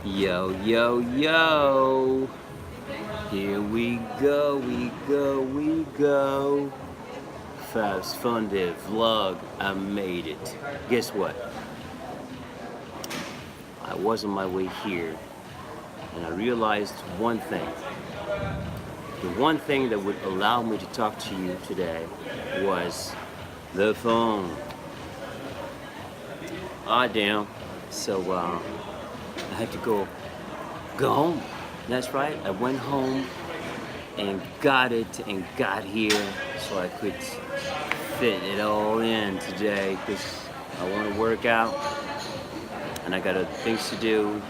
Yo, yo, yo. Here we go, we go, we go. Fab's Funday vlog. I made it. Guess what? I was on my way here and I realized one thing. The one thing that would allow me to talk to you today was the phone. Ah, damn. So, I had to go home. That's right. I went home and got it and got here so I could fit it all in today because I want to work out and I got other things to do.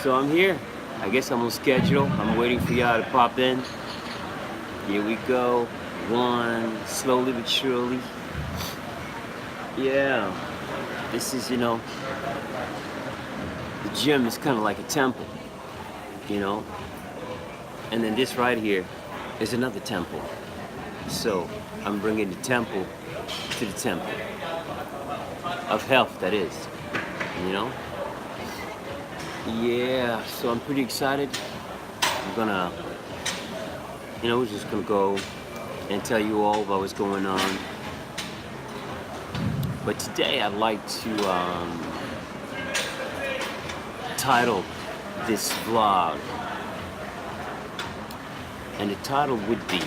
So I'm here. I guess I'm on schedule. I'm waiting for y'all to pop in. Here we go. One, slowly but surely. Yeah. This is, the gym is kind of like a temple, and then this right here is another temple. So I'm bringing the temple to the temple of health, that is, Yeah, so I'm pretty excited. I'm gonna, we're just gonna go and tell you all about what's going on. But today I'd like to title this vlog, and the title would be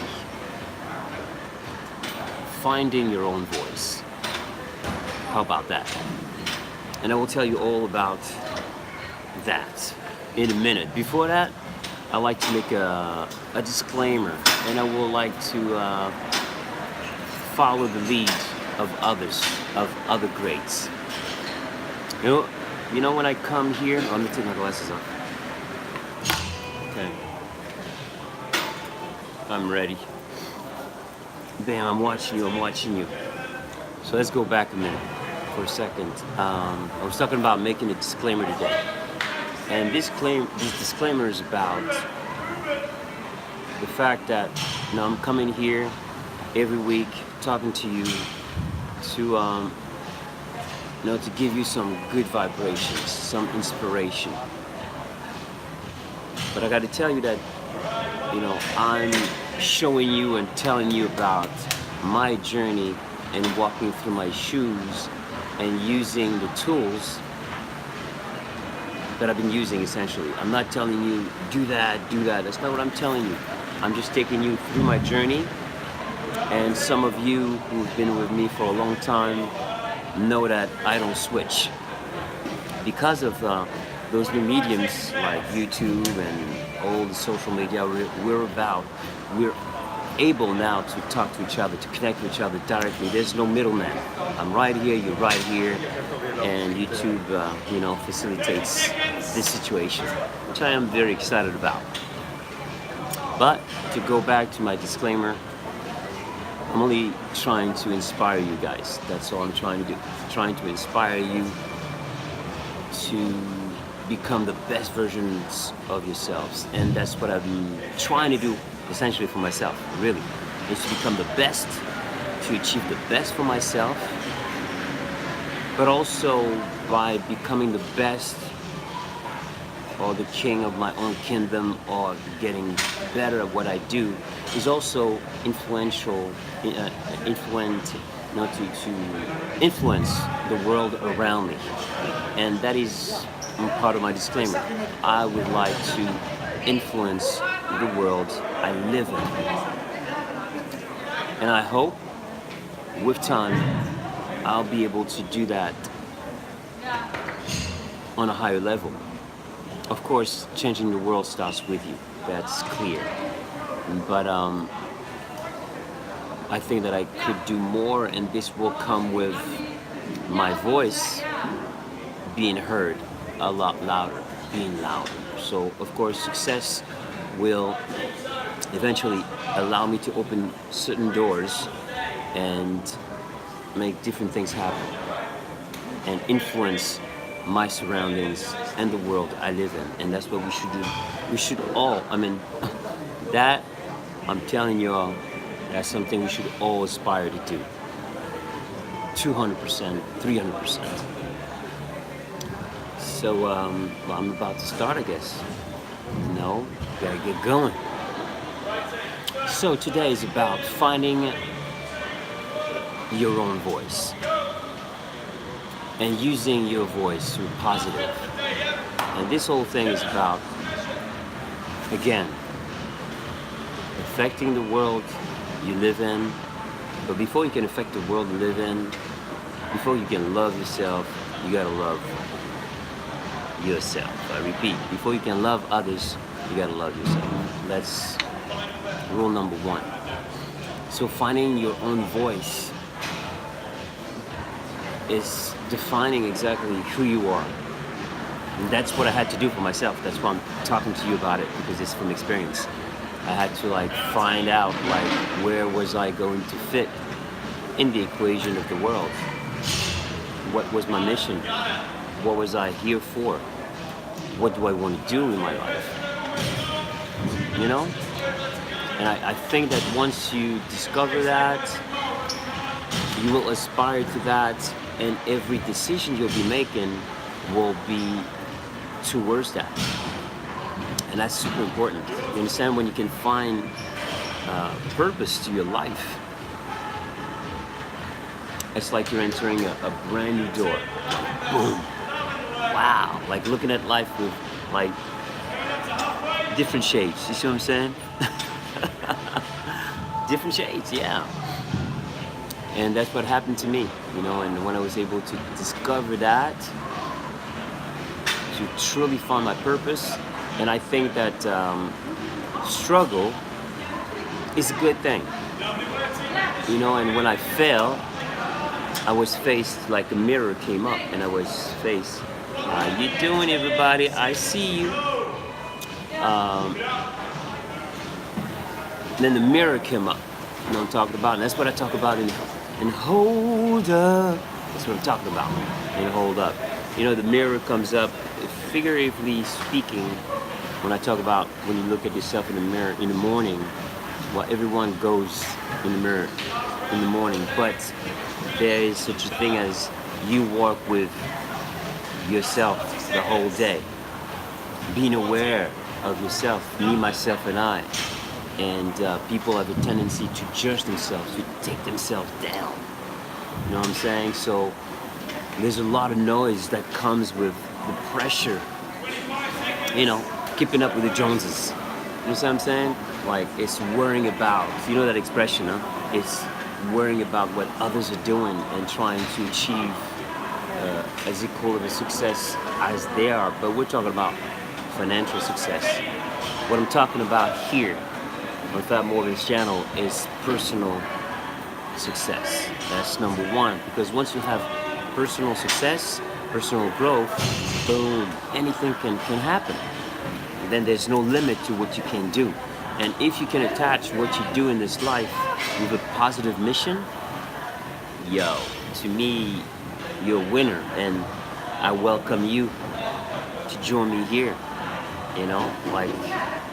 Finding Your Own Voice. How about that? And I will tell you all about that in a minute. Before that, I like to make a disclaimer, and I would like to follow the lead of others, of other greats. You know when I come here, let me take my glasses off. Okay. I'm ready. Bam, I'm watching you. So let's go back a minute for a second. I was talking about making a disclaimer today. And this disclaimer is about the fact that I'm coming here every week talking to you to to give you some good vibrations, some inspiration. But I got to tell you that I'm showing you and telling you about my journey and walking through my shoes and using the tools that I've been using essentially. I'm not telling you do that. That's not what I'm telling you. I'm just taking you through my journey. And some of you who've been with me for a long time know that I don't switch. Because of those new mediums like YouTube and all the social media we're able now to talk to each other, to connect with each other directly. There's no middleman. I'm right here, you're right here, and YouTube, facilitates this situation, which I am very excited about. But to go back to my disclaimer, I'm only trying to inspire you guys. That's all I'm trying to do. Trying to inspire you to become the best versions of yourselves. And that's what I'm trying to do essentially for myself, really. Is to become the best, to achieve the best for myself, but also by becoming the best or the king of my own kingdom or getting better at what I do is also to influence the world around me. And that is part of my disclaimer. I would like to influence the world I live in. And I hope with time I'll be able to do that on a higher level. Of course, changing the world starts with you. That's clear. But I think that I could do more, and this will come with my voice being heard a lot louder, being louder. So, of course, success will eventually allow me to open certain doors and make different things happen and influence my surroundings and the world I live in. And that's what we should do. We should all, that, I'm telling you all, that's something we should all aspire to do. 200%, 300%. Well, I'm about to start, I guess. No, gotta get going. So today is about finding your own voice and using your voice to be positive. And this whole thing is about, again, affecting the world you live in. But before you can affect the world you live in, before you can love yourself, you gotta love yourself. I repeat, before you can love others, you gotta love yourself. That's rule number one. So finding your own voice is defining exactly who you are. And that's what I had to do for myself. That's why I'm talking to you about it, because it's from experience. I had to find out where was I going to fit in the equation of the world. What was my mission? What was I here for? What do I want to do in my life? You know? And I think that once you discover that, you will aspire to that, and every decision you'll be making will be towards that. And that's super important. You understand? When you can find purpose to your life, it's like you're entering a brand new door. Boom. Wow. Like looking at life with different shades. You see what I'm saying? Different shades, yeah. And that's what happened to me, and when I was able to discover that, to truly find my purpose. And I think that struggle is a good thing. And when I fell, I was faced, like a mirror came up, and I was faced, how you doing, everybody? I see you. Then the mirror came up, what I'm talking about. And that's what I talk about in Hold Up. That's what I'm talking about in Hold Up. The mirror comes up, figuratively speaking, when I talk about when you look at yourself in the mirror in the morning. Well, everyone goes in the mirror in the morning, but there is such a thing as you walk with yourself the whole day, being aware of yourself, me, myself, and I. And people have a tendency to judge themselves, to take themselves down. You know what I'm saying? So there's a lot of noise that comes with the pressure, keeping up with the Joneses. You know what I'm saying? It's worrying about, you know that expression, huh? It's worrying about what others are doing and trying to achieve as equal of a success as they are. But we're talking about financial success. What I'm talking about here on Fab Morgan's channel is personal success. That's number one, because once you have personal success, personal growth, boom, anything can happen. And then there's no limit to what you can do. And if you can attach what you do in this life with a positive mission, to me, you're a winner, and I welcome you to join me here.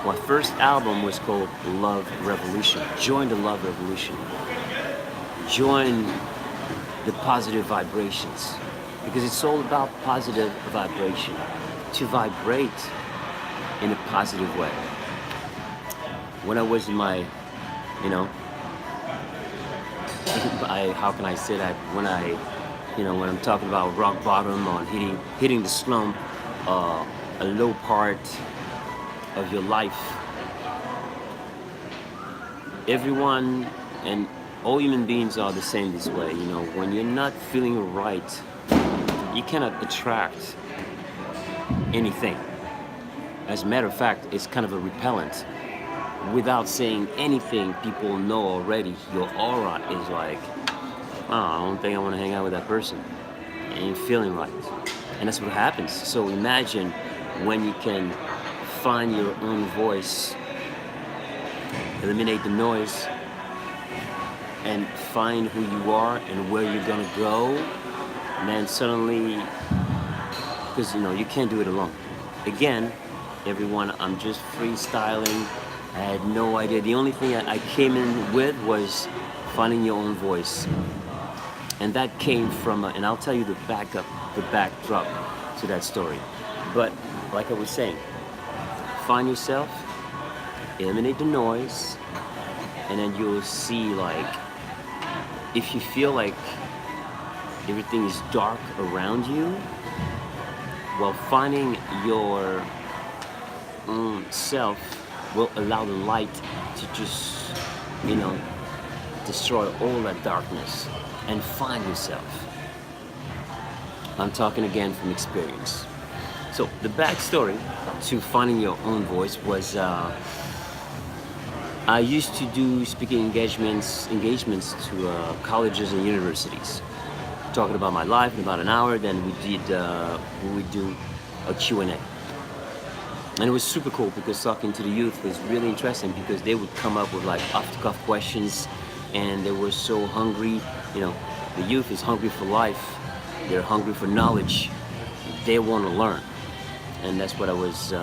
My first album was called Love Revolution. Join the Love Revolution. Join the positive vibrations, because it's all about positive vibration. To vibrate in a positive way. When I was in my, how can I say that? When when I'm talking about rock bottom or hitting the slump, a low part of your life, everyone and all human beings are the same this way. When you're not feeling right, you cannot attract anything. As a matter of fact, it's kind of a repellent. Without saying anything, people know already. Your aura is I don't think I want to hang out with that person. And you're feeling right. And that's what happens. So imagine when you can find your own voice, eliminate the noise, and find who you are and where you're gonna go. And then suddenly, because you can't do it alone. Again, everyone, I'm just freestyling. I had no idea. The only thing I came in with was finding your own voice. And that came from, and I'll tell you the backdrop to that story. But like I was saying, find yourself, eliminate the noise, and then you'll see, like, if you feel like everything is dark around you, well, finding your own self will allow the light to just, you know, destroy all that darkness and find yourself. I'm talking again from experience. So the backstory to finding your own voice was I used to do speaking engagements to colleges and universities, talking about my life in about an hour. Then we would do a Q&A. And it was super cool because talking to the youth was really interesting because they would come up with like off-the-cuff questions, and they were so hungry. You know, the youth is hungry for life. They're hungry for knowledge. They want to learn. And that's what I was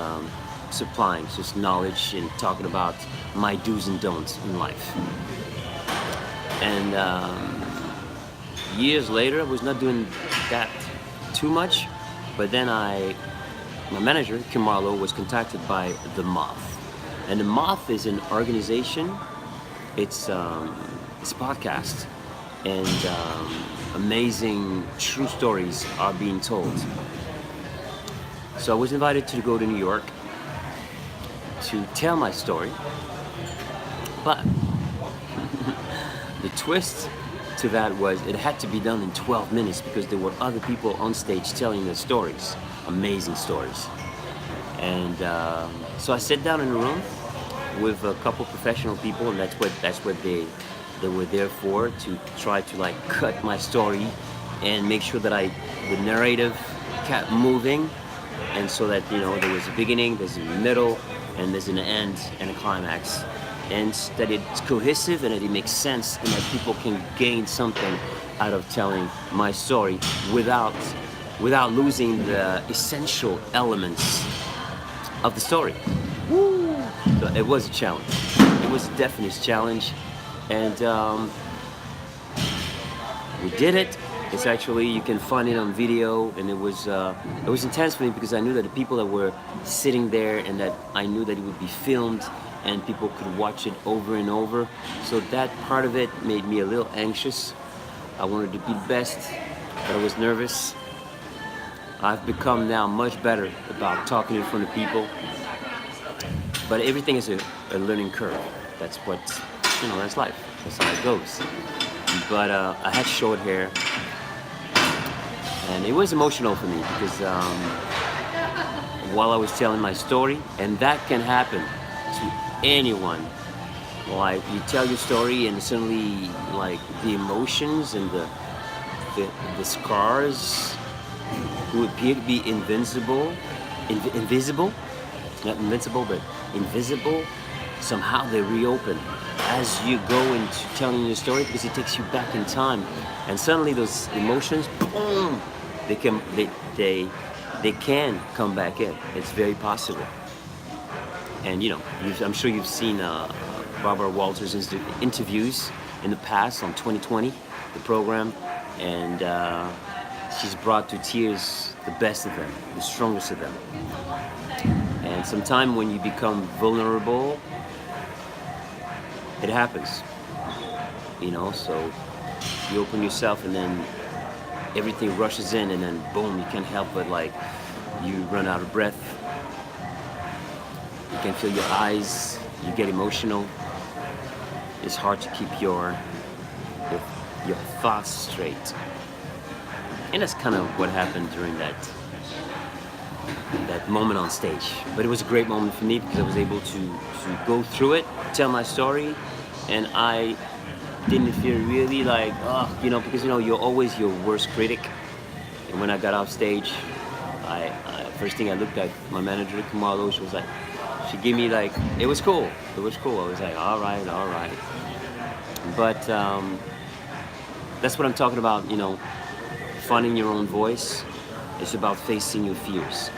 supplying, just knowledge and talking about my do's and don'ts in life. And years later, I was not doing that too much, but then my manager, Kim Marlowe, was contacted by The Moth. And The Moth is an organization. It's a podcast, and amazing true stories are being told. So I was invited to go to New York to tell my story, but the twist to that was it had to be done in 12 minutes because there were other people on stage telling their stories, amazing stories. And so I sat down in a room with a couple professional people, and that's what they were there for, to try to like cut my story and make sure that the narrative kept moving, and so that, you know, there was a beginning, there's a middle, and there's an end and a climax, and that it's cohesive and that it makes sense, and that people can gain something out of telling my story without losing the essential elements of the story. Woo! So it was a challenge. It was a definite challenge, and we did it. It's actually, you can find it on video, and it was intense for me because I knew that the people that were sitting there, and that I knew that it would be filmed and people could watch it over and over. So that part of it made me a little anxious. I wanted to be the best, but I was nervous. I've become now much better about talking in front of people, but everything is a learning curve. That's what, you know, that's life. That's how it goes. But I had short hair, and it was emotional for me because while I was telling my story, and that can happen to anyone. Like, you tell your story and suddenly, like, the emotions and the scars who appear to be invisible, not invincible, but invisible, somehow they reopen as you go into telling your story, because it takes you back in time, and suddenly those emotions, boom, they can come back in. It's very possible. And you know, I'm sure you've seen Barbara Walters' interviews in the past on 2020, the program, and she's brought to tears the best of them, the strongest of them. And sometimes when you become vulnerable, it happens, you know, so you open yourself and then everything rushes in, and then boom, you can't help but, like, you run out of breath, you can feel your eyes, you get emotional. It's hard to keep your thoughts straight. And that's kind of what happened during that moment on stage. But it was a great moment for me because I was able to go through it, tell my story, and I didn't feel really like, you know, because, you know, you're always your worst critic. And when I got off stage, I first thing I looked at my manager, Kamalo, she was like, she gave me, like, it was cool. I was like, all right. But that's what I'm talking about, you know, finding your own voice. It's about facing your fears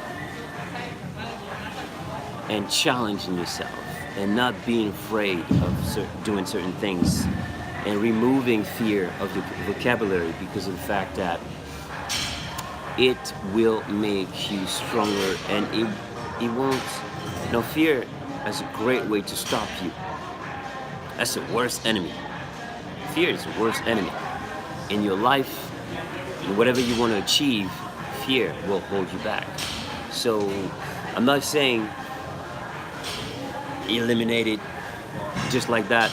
and challenging yourself and not being afraid of doing certain things, and removing fear of the vocabulary because of the fact that it will make you stronger, and it won't. Fear is a great way to stop you. That's the worst enemy. Fear is the worst enemy in your life. In whatever you want to achieve, fear will hold you back. So I'm not saying eliminate it just like that.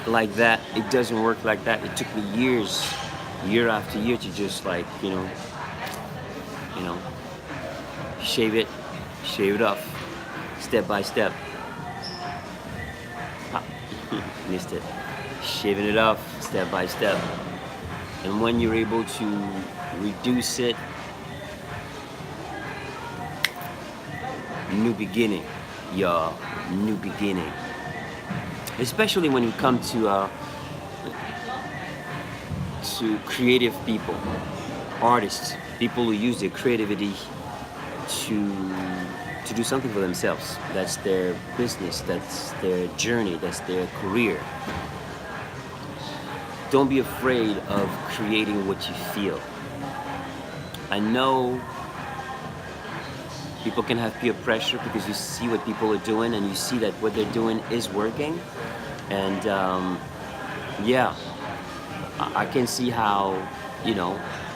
It doesn't work like that. It took me years, year after year, to just shave it off, step by step. Ah, missed it. Shaving it off step by step. And when you're able to reduce it, new beginning, y'all, new beginning. Especially when you come to creative people, artists, people who use their creativity to do something for themselves. That's their business, that's their journey, that's their career. Don't be afraid of creating what you feel. I know people can have peer pressure because you see what people are doing and you see that what they're doing is working. And yeah, I can see how,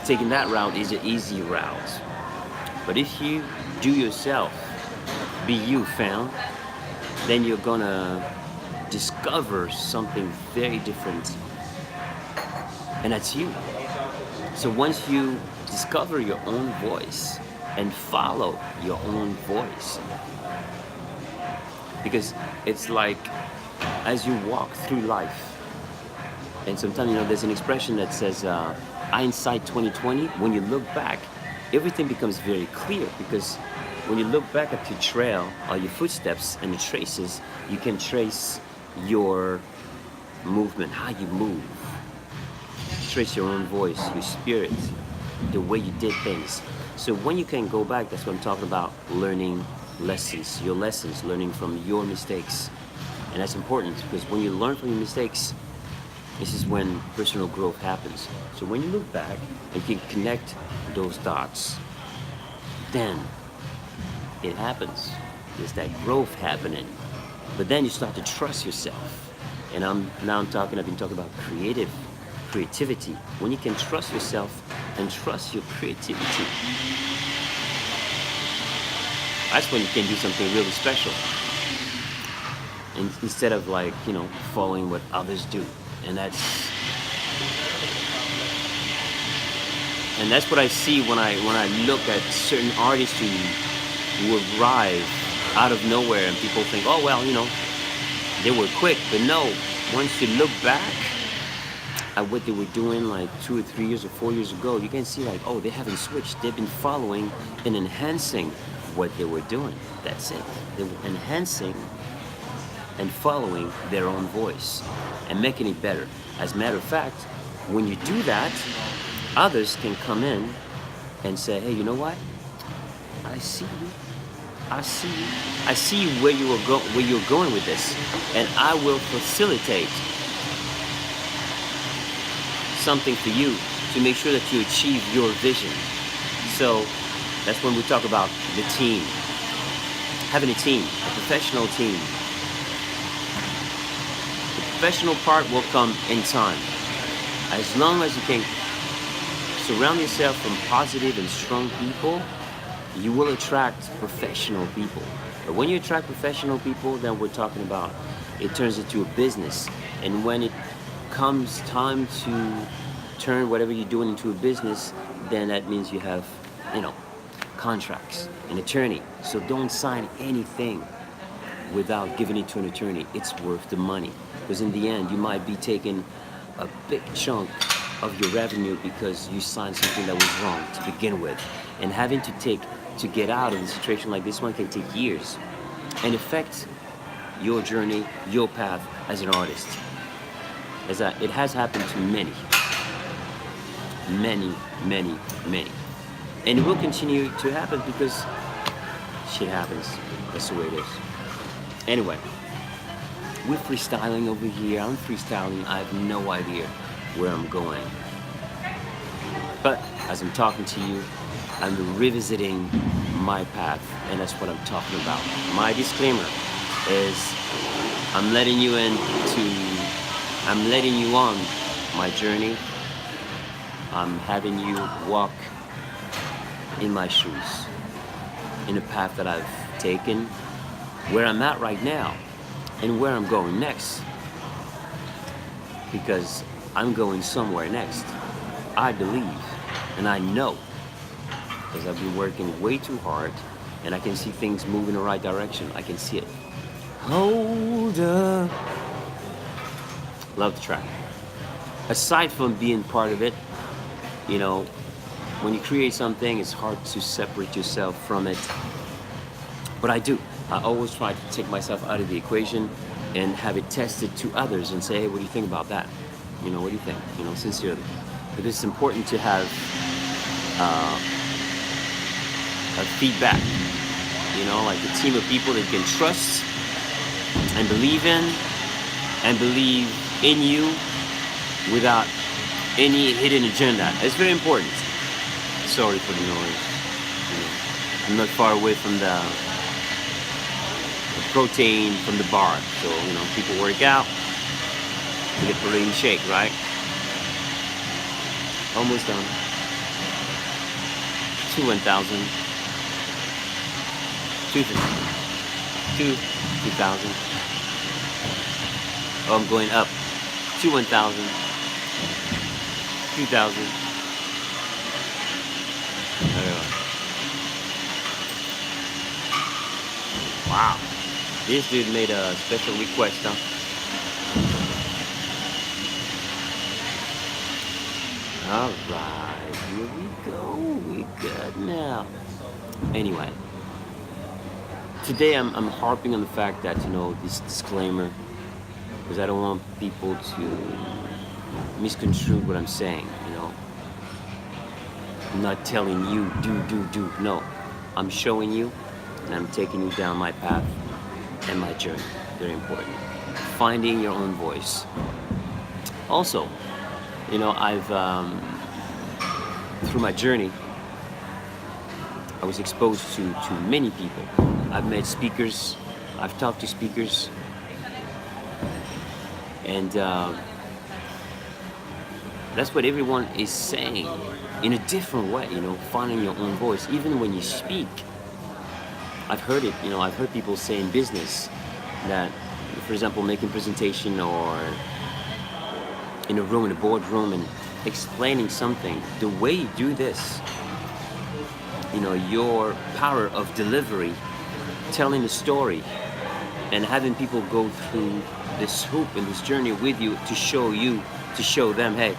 taking that route is an easy route. But if you do yourself, be you, fam, then you're gonna discover something very different. And that's you. So once you discover your own voice and follow your own voice, because it's like as you walk through life, and sometimes there's an expression that says hindsight 2020. When you look back, everything becomes very clear, because when you look back at your trail or your footsteps and the traces, you can trace your movement, how you move. Trace your own voice, your spirit, the way you did things. So when you can go back, that's what I'm talking about, learning lessons, learning from your mistakes. And that's important, because when you learn from your mistakes, this is when personal growth happens. So when you look back and you can connect those dots, then it happens. There's that growth happening. But then you start to trust yourself. And I've been talking about creativity. When you can trust yourself and trust your creativity, that's when you can do something really special. And instead of following what others do. And that's what I see when I look at certain artists who arrive out of nowhere, and people think, oh well, they were quick. But no, once you look back at what they were doing 2 or 3 years or 4 years ago, you can see oh, they haven't switched. They've been following and enhancing what they were doing. That's it. They were enhancing and following their own voice and making it better. As a matter of fact, when you do that, others can come in and say, hey, you know what? I see you. I see where you're going with this, and I will facilitate something for you to make sure that you achieve your vision. So that's when we talk about the team. Having a team, a professional team. The professional part will come in time. As long as you can surround yourself from positive and strong people, you will attract professional people. But when you attract professional people, then we're talking about it turns into a business. And when it comes time to turn whatever you're doing into a business, then that means you have, contracts, an attorney. So don't sign anything without giving it to an attorney. It's worth the money. Because in the end, you might be taking a big chunk of your revenue because you signed something that was wrong to begin with. And having to get out of a situation like this one can take years and affect your journey, your path as an artist. It has happened to many. And it will continue to happen because shit happens. That's the way it is. Anyway, we're freestyling over here. I'm freestyling. I have no idea where I'm going. But as I'm talking to you, I'm revisiting my path, and that's what I'm talking about. My disclaimer is I'm letting you I'm letting you on my journey. I'm having you walk in my shoes, in the path that I've taken, where I'm at right now, and where I'm going next. Because I'm going somewhere next. I believe, and I know, because I've been working way too hard, and I can see things moving in the right direction. I can see it. Hold up. Love the track. Aside from being part of it, you know, when you create something, it's hard to separate yourself from it. But I do. I always try to take myself out of the equation and have it tested to others and say, hey, what do you think about that? You know, what do you think? You know, sincerely. But it's important to have a feedback. You know, like a team of people that you can trust and believe in you without any hidden agenda. It's very important. Sorry for the noise. You know, I'm not far away from the protein from the bar. So, you know, people work out, they get protein shake, right? Almost done. 1,000. 2,000. Oh, I'm going up. 1,000. 2,000. Wow. This dude made a special request, huh? Alright, here we go. We good now. Anyway. Today I'm harping on the fact that, you know, this disclaimer, because I don't want people to misconstrue what I'm saying, you know. I'm not telling you, do. No. I'm showing you, and I'm taking you down my path and my journey. Very important. Finding your own voice. Also, you know, I've, through my journey, I was exposed to many people. I've met speakers, I've talked to speakers, and that's what everyone is saying in a different way, you know, finding your own voice. Even when you speak, I've heard it, you know, I've heard people say in business that, for example, making presentation or in a room, in a boardroom, and explaining something, the way you do this, you know, your power of delivery, telling a story, and having people go through this hoop and this journey with you to show them, hey,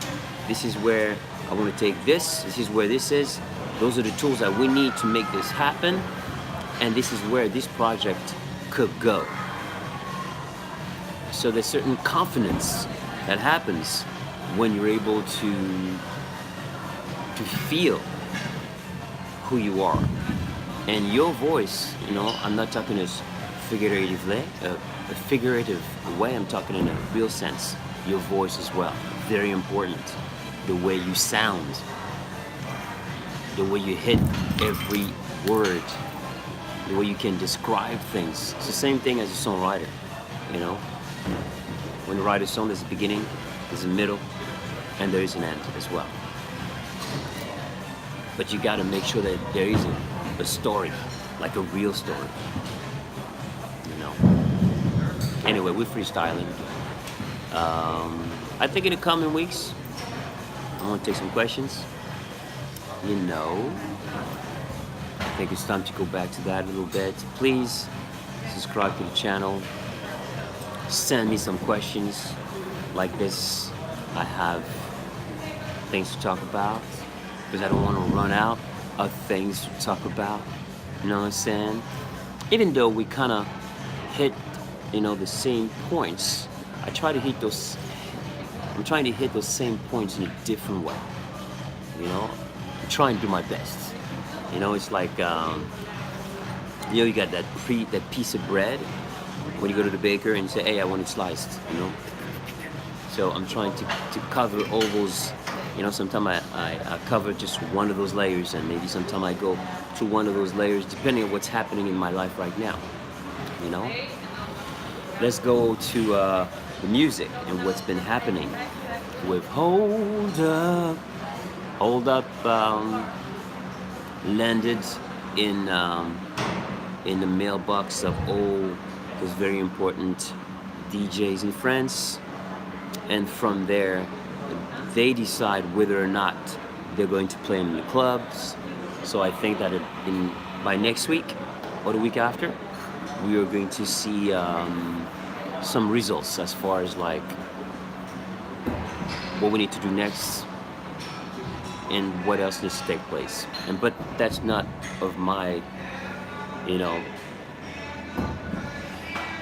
this is where I want to take this is where this is, those are the tools that we need to make this happen, and this is where this project could go. So there's certain confidence that happens when you're able to feel who you are. And your voice, you know, I'm not talking as figuratively, a figurative way, I'm talking in a real sense. Your voice as well, very important. The way you sound, the way you hit every word, the way you can describe things. It's the same thing as a songwriter, you know. When you write a song, there's a beginning, there's a middle, and there is an end as well. But you gotta make sure that there is a story, like a real story, you know. Anyway, we're freestyling. I think in the coming weeks, I'm gonna take some questions. You know, I think it's time to go back to that a little bit. Please subscribe to the channel. Send me some questions like this. I have things to talk about because I don't want to run out of things to talk about. You know what I'm saying? Even though we kind of hit, you know, the same points, I try to hit those. I'm trying to hit those same points in a different way. You know, I'm trying to do my best. You know, it's like, you know, you got that piece of bread when you go to the baker and say, hey, I want it sliced, you know. So I'm trying to cover all those You know, sometimes I cover just one of those layers, and maybe sometimes I go to one of those layers depending on what's happening in my life right now. You know, let's go to the music and what's been happening with Hold Up, landed in in the mailbox of all those very important DJs in France, and from there they decide whether or not they're going to play in the clubs. So I think that by next week or the week after, we are going to see some results as far as like what we need to do next and what else needs to take place. And but that's not of my, you know,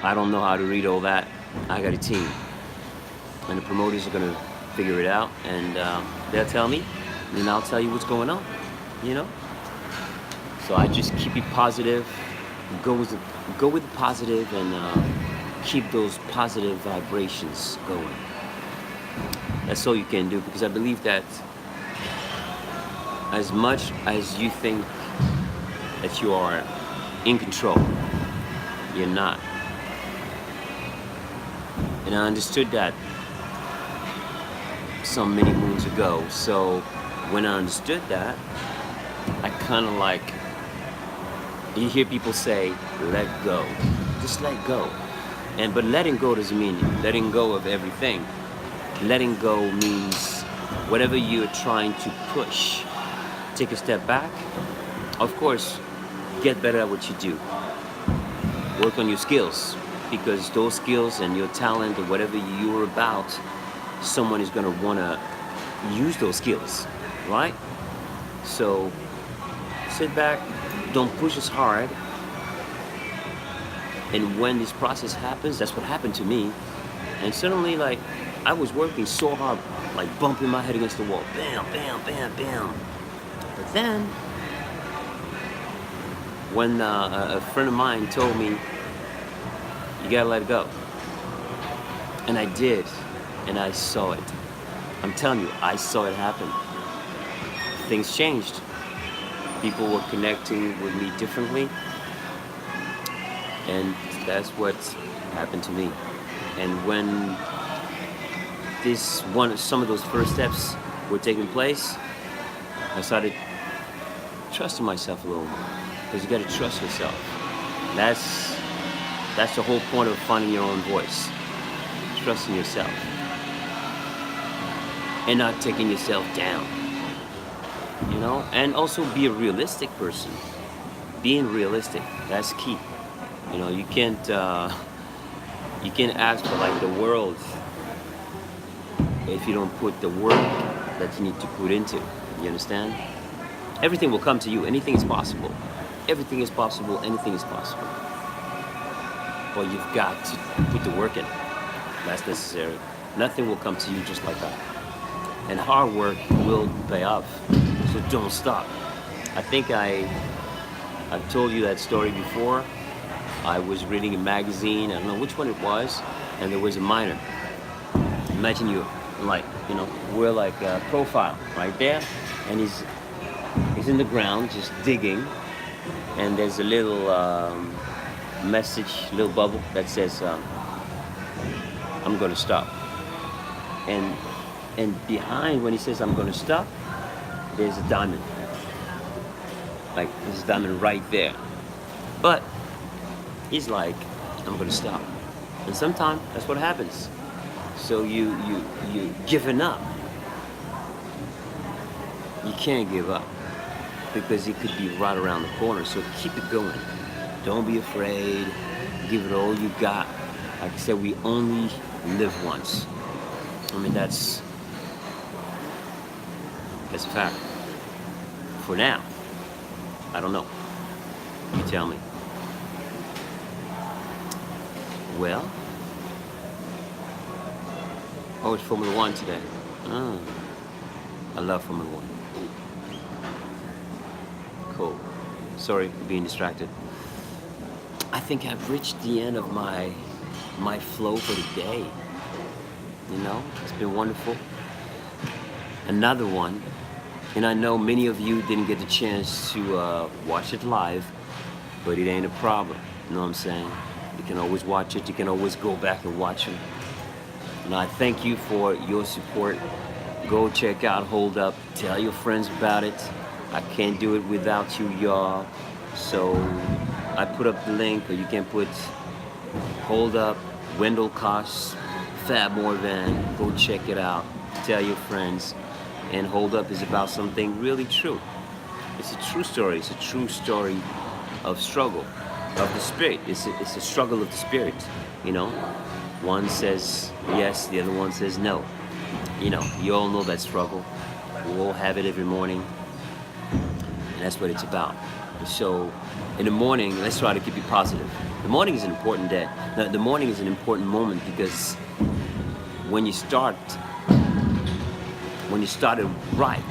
I don't know how to read all that. I got a team, and the promoters are gonna figure it out, and they'll tell me, and I'll tell you what's going on. You know. So I just keep it positive, go with the positive, and keep those positive vibrations going. That's all you can do, because I believe that as much as you think that you are in control, you're not. And I understood that some many moons ago. So when I understood that, I kind of like, you hear people say, let go. Just let go. But letting go doesn't mean letting go of everything. Letting go means whatever you're trying to push, take a step back. Of course, get better at what you do. Work on your skills, because those skills and your talent or whatever you're about, someone is going to want to use those skills, right? So sit back, don't push as hard. And when this process happens, that's what happened to me. And suddenly, like, I was working so hard, like bumping my head against the wall. Bam, bam, bam, bam. But then, when a friend of mine told me, you gotta let it go. And I did, and I saw it. I'm telling you, I saw it happen. Things changed. People were connecting with me differently. And that's what happened to me. And when some of those first steps were taking place, I started trusting myself a little more. Because you got to trust yourself. That's the whole point of finding your own voice. Trusting yourself. And not taking yourself down. You know? And also be a realistic person. Being realistic, that's key. You know, you can't ask for like the world if you don't put the work that you need to put into. You understand? Everything will come to you. Anything is possible. Everything is possible. Anything is possible. But you've got to put the work in. That's necessary. Nothing will come to you just like that. And hard work will pay off. So don't stop. I think I've told you that story before. I was reading a magazine, I don't know which one it was, and there was a miner. Imagine you, like, you know, we're like a profile right there, and he's in the ground just digging, and there's a little message, little bubble that says, I'm gonna stop. And behind when he says I'm gonna stop, there's a diamond. Like, there's a diamond right there. But he's like, I'm gonna stop. And sometimes that's what happens. So you giving up. You can't give up, because it could be right around the corner. So keep it going. Don't be afraid. Give it all you got. Like I said, we only live once. I mean, that's a fact. For now. I don't know. You tell me. Well, it's Formula One today. I love Formula One. Cool. Sorry for being distracted. I think I've reached the end of my flow for the day. You know, it's been wonderful. another one. And I know many of you didn't get the chance to watch it live, but it ain't a problem. You know what I'm saying? You can always watch it. You can always go back and watch it. And I thank you for your support. Go check out Hold Up. Tell your friends about it. I can't do it without you, y'all. So I put up the link, or you can put Hold Up, Wendell Koss, Fab Morvan. Go check it out. Tell your friends. And Hold Up is about something really true. It's a true story. It's a true story of struggle, of the spirit. It's a struggle of the spirit, you know. One says yes, the other one says no. You know, you all know that struggle. We all have it every morning. And that's what it's about. So in the morning, let's try to keep it positive. The morning is an important day. The morning is an important moment because when you start it right,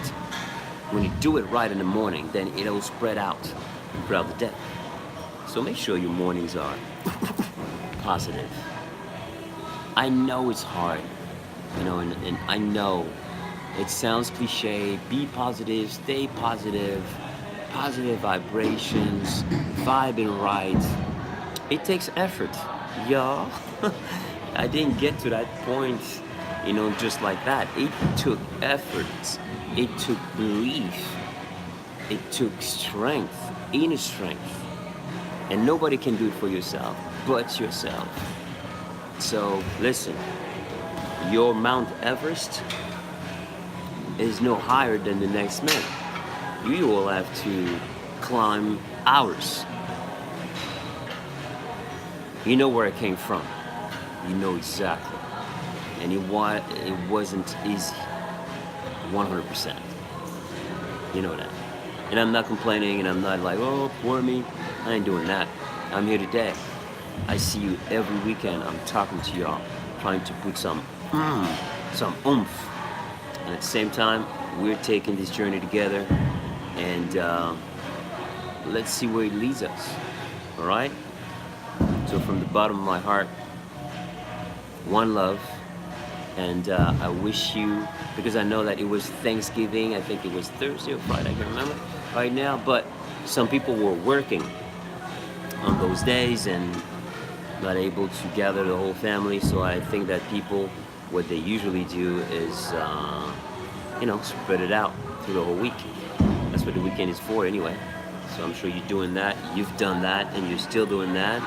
when you do it right in the morning, then it'll spread out throughout the day. So make sure your mornings are positive. I know it's hard, you know, and I know it sounds cliche. Be positive, stay positive, positive vibrations, vibing right. It takes effort, y'all. I didn't get to that point, you know, just like that. It took effort. It took belief. It took strength, inner strength. And nobody can do it for yourself but yourself. So listen, your Mount Everest is no higher than the next man. You will have to climb ours. You know where I came from. You know exactly. And it wasn't easy. 100%. You know that. And I'm not complaining, and I'm not like, oh, poor me. I ain't doing that. I'm here today. I see you every weekend. I'm talking to y'all, trying to put some oomph. And at the same time, we're taking this journey together, and let's see where it leads us. All right? So from the bottom of my heart, one love. And I wish you, because I know that it was Thanksgiving, I think it was Thursday or Friday, I can't remember right now, but some people were working on those days and not able to gather the whole family. So I think that people, what they usually do is, spread it out through the whole week. That's what the weekend is for anyway. So I'm sure you're doing that, you've done that, and you're still doing that.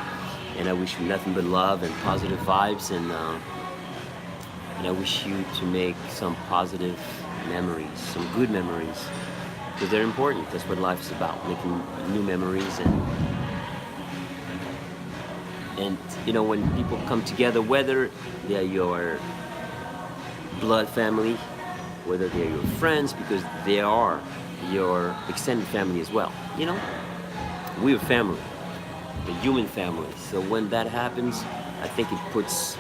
And I wish you nothing but love and positive vibes, and I wish you to make some positive memories, some good memories, because they're important. That's what life is about, making new memories. And you know, when people come together, whether they're your blood family, whether they're your friends, because they are your extended family as well. You know, we're family, the human family. So when that happens, I think it puts,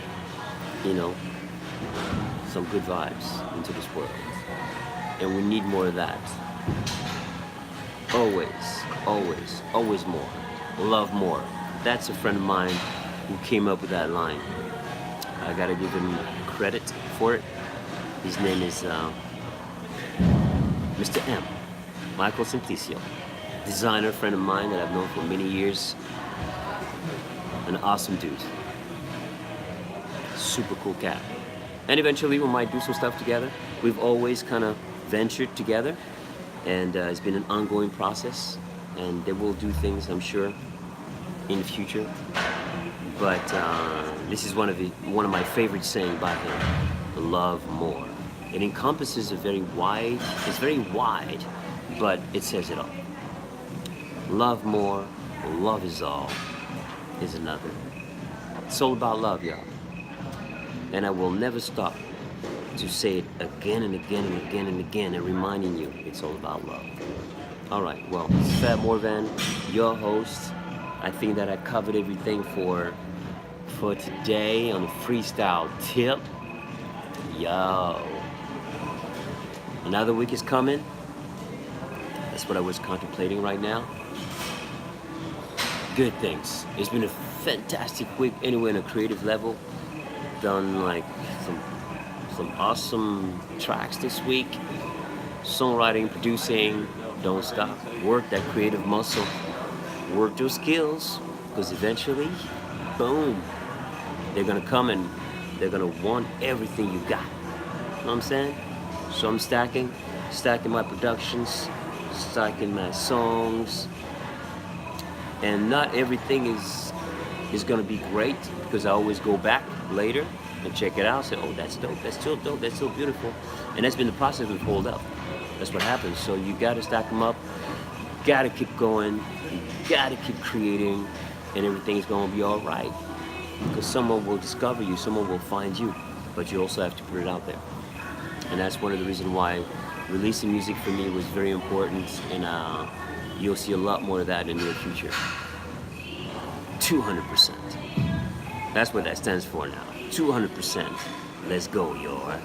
some good vibes into this world. And we need more of that. Always, always, always more. Love more. That's a friend of mine who came up with that line. I gotta give him credit for it. His name is Mr. M. Michael Simplicio. Designer friend of mine that I've known for many years. An awesome dude. Super cool cat. And eventually we might do some stuff together. We've always kind of ventured together, and it's been an ongoing process, and they will do things, I'm sure, in the future. But this is one of my favorite sayings by him: love more. It encompasses it's very wide, but it says it all. Love more, love is all, is another. It's all about love, y'all. And I will never stop to say it again and again and again and again, and reminding you it's all about love. All right, well, it's Fab Morvan, your host. I think that I covered everything for today on the freestyle tip. Yo, another week is coming. That's what I was contemplating right now. Good things. It's been a fantastic week anyway on a creative level. Done like some awesome tracks this week. Songwriting, producing, don't stop. Work that creative muscle. Work those skills, because eventually, boom, they're gonna come and they're gonna want everything you got. You know what I'm saying? So I'm stacking my productions, stacking my songs, and not everything is gonna be great, because I always go back later and check it out. Say, oh, that's dope. That's still dope. That's still beautiful. And that's been the process we've pulled up. That's what happens. So you gotta stack them up. Gotta keep going. You gotta keep creating, and everything's gonna be all right. Because someone will discover you. Someone will find you. But you also have to put it out there. And that's one of the reasons why releasing music for me was very important. And you'll see a lot more of that in the near future. 200%. That's what that stands for now. 200%. Let's go, y'all.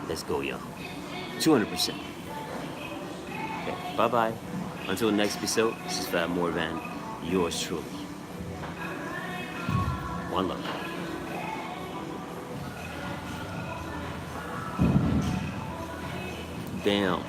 Let's go, y'all. 200%. Okay, bye-bye. Until the next episode, this is Fab Morvan, yours truly. One love. Damn.